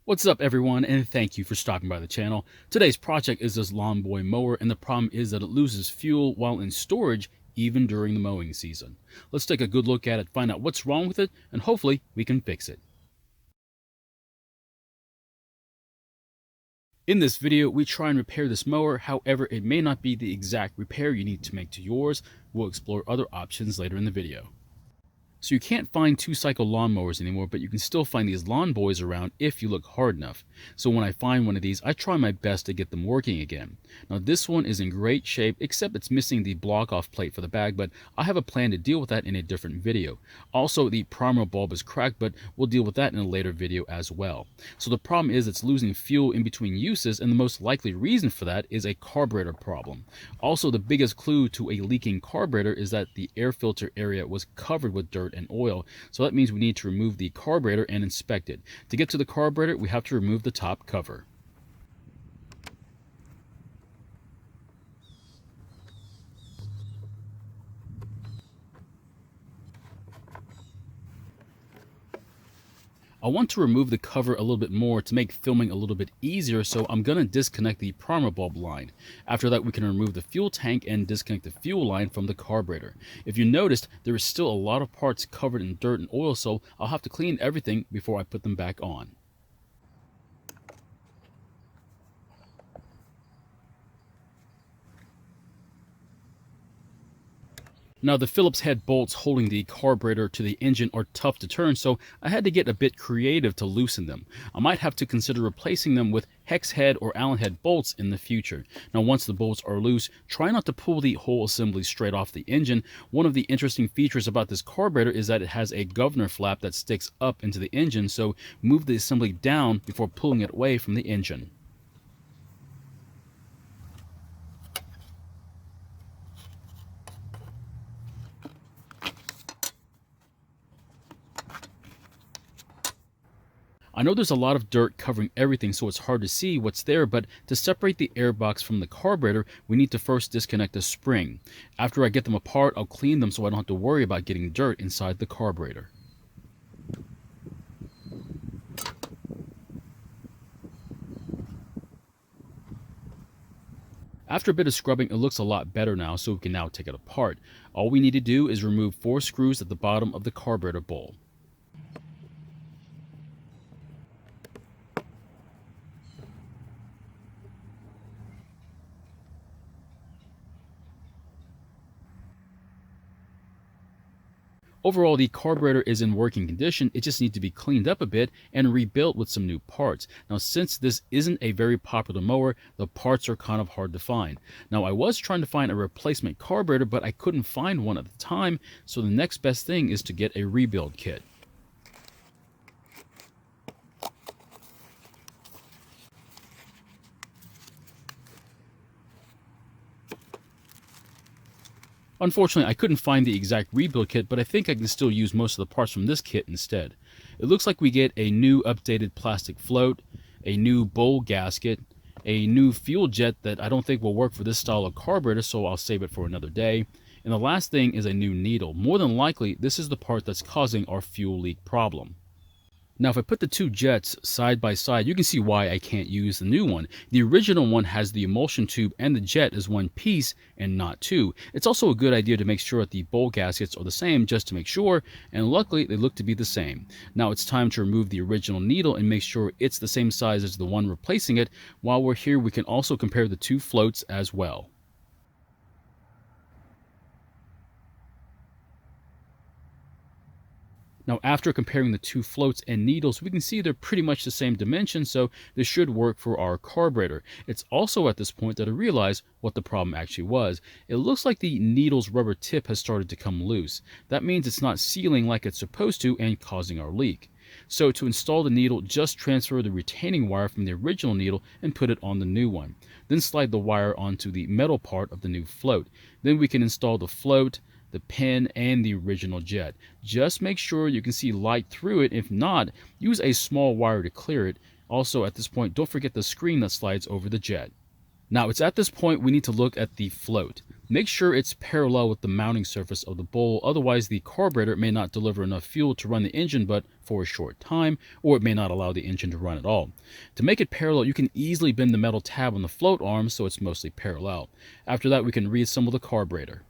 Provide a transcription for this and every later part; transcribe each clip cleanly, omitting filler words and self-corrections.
What's up everyone, and thank you for stopping by the channel. Today's project is this lawn boy mower, and the problem is that it loses fuel while in storage even during the mowing season. Let's take a good look at it, find out what's wrong with it, and hopefully we can fix it. In this video, we try and repair this mower. However, it may not be the exact repair you need to make to yours. We'll explore other options later in the video. So you can't find two-cycle lawnmowers anymore, but you can still find these lawn boys around if you look hard enough. So when I find one of these, I try my best to get them working again. Now this one is in great shape, except it's missing the block-off plate for the bag, but I have a plan to deal with that in a different video. Also, the primer bulb is cracked, but we'll deal with that in a later video as well. So the problem is it's losing fuel in between uses, and the most likely reason for that is a carburetor problem. Also, the biggest clue to a leaking carburetor is that the air filter area was covered with dirt and oil, so that means we need to remove the carburetor and inspect it. To get to the carburetor, we have to remove the top cover. I want to remove the cover a little bit more to make filming a little bit easier, so I'm going to disconnect the primer bulb line. After that, we can remove the fuel tank and disconnect the fuel line from the carburetor. If you noticed, there is still a lot of parts covered in dirt and oil, so I'll have to clean everything before I put them back on. Now the Phillips head bolts holding the carburetor to the engine are tough to turn, so I had to get a bit creative to loosen them. I might have to consider replacing them with hex head or Allen head bolts in the future. Now once the bolts are loose, try not to pull the whole assembly straight off the engine. One of the interesting features about this carburetor is that it has a governor flap that sticks up into the engine, so move the assembly down before pulling it away from the engine. I know there's a lot of dirt covering everything, so it's hard to see what's there, but to separate the airbox from the carburetor, we need to first disconnect the spring. After I get them apart, I'll clean them so I don't have to worry about getting dirt inside the carburetor. After a bit of scrubbing, it looks a lot better now, so we can now take it apart. All we need to do is remove 4 screws at the bottom of the carburetor bowl. Overall, the carburetor is in working condition. It just needs to be cleaned up a bit and rebuilt with some new parts. Now, since this isn't a very popular mower, the parts are kind of hard to find. Now, I was trying to find a replacement carburetor, but I couldn't find one at the time, so the next best thing is to get a rebuild kit. Unfortunately, I couldn't find the exact rebuild kit, but I think I can still use most of the parts from this kit instead. It looks like we get a new updated plastic float, a new bowl gasket, a new fuel jet that I don't think will work for this style of carburetor, so I'll save it for another day. And the last thing is a new needle. More than likely, this is the part that's causing our fuel leak problem. Now, if I put the two jets side by side, you can see why I can't use the new one. The original one has the emulsion tube and the jet as one piece and not two. It's also a good idea to make sure that the bowl gaskets are the same just to make sure, and luckily they look to be the same. Now it's time to remove the original needle and make sure it's the same size as the one replacing it. While we're here, we can also compare the two floats as well. Now, after comparing the two floats and needles, we can see they're pretty much the same dimension, so this should work for our carburetor. It's also at this point that I realize what the problem actually was. It looks like the needle's rubber tip has started to come loose. That means it's not sealing like it's supposed to and causing our leak. So to install the needle, just transfer the retaining wire from the original needle and put it on the new one. Then slide the wire onto the metal part of the new float. Then we can install the float, the pin, and the original jet. Just make sure you can see light through it. If not, use a small wire to clear it. Also, at this point, don't forget the screen that slides over the jet. Now it's at this point we need to look at the float. Make sure it's parallel with the mounting surface of the bowl, otherwise the carburetor may not deliver enough fuel to run the engine but for a short time, or it may not allow the engine to run at all. To make it parallel, you can easily bend the metal tab on the float arm so it's mostly parallel. After that, we can reassemble the carburetor.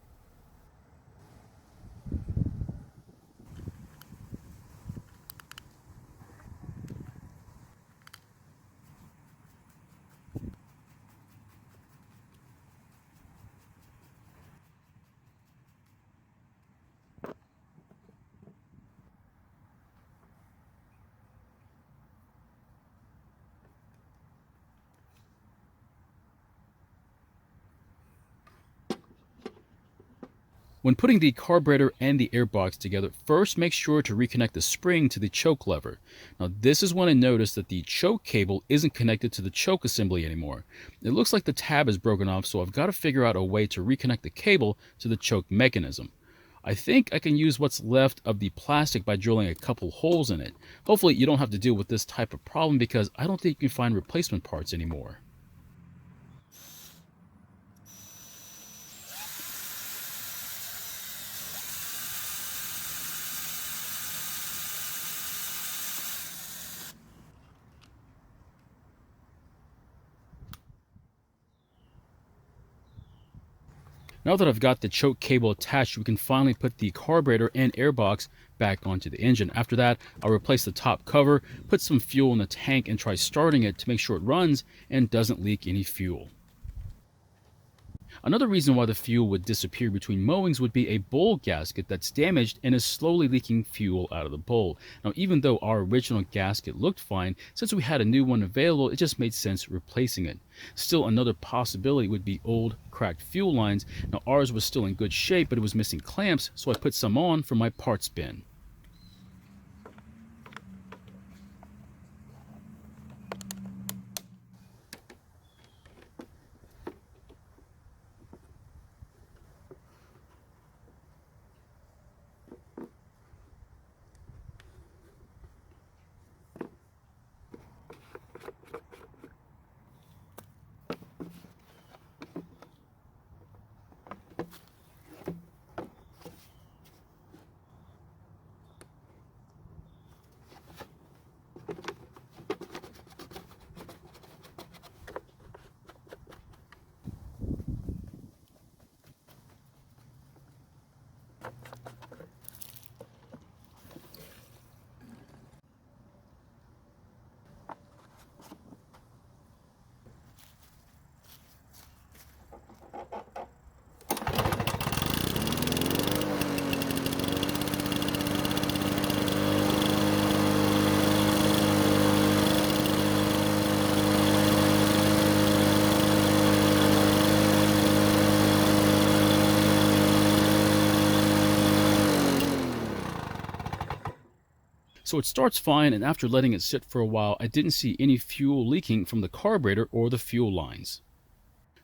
When putting the carburetor and the airbox together, first make sure to reconnect the spring to the choke lever. Now this is when I noticed that the choke cable isn't connected to the choke assembly anymore. It looks like the tab is broken off, so I've got to figure out a way to reconnect the cable to the choke mechanism. I think I can use what's left of the plastic by drilling a couple holes in it. Hopefully you don't have to deal with this type of problem because I don't think you can find replacement parts anymore. Now that I've got the choke cable attached, we can finally put the carburetor and airbox back onto the engine. After that, I'll replace the top cover, put some fuel in the tank, and try starting it to make sure it runs and doesn't leak any fuel. Another reason why the fuel would disappear between mowings would be a bowl gasket that's damaged and is slowly leaking fuel out of the bowl. Now, even though our original gasket looked fine, since we had a new one available, it just made sense replacing it. Still, another possibility would be old, cracked fuel lines. Now, ours was still in good shape, but it was missing clamps, so I put some on for my parts bin. So it starts fine, and after letting it sit for a while, I didn't see any fuel leaking from the carburetor or the fuel lines.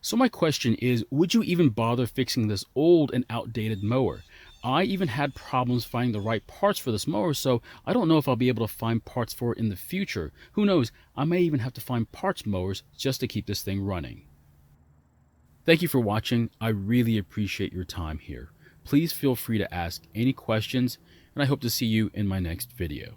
So my question is, would you even bother fixing this old and outdated mower? I even had problems finding the right parts for this mower, so I don't know if I'll be able to find parts for it in the future. Who knows, I may even have to find parts mowers just to keep this thing running. Thank you for watching. I really appreciate your time here. Please feel free to ask any questions, and I hope to see you in my next video.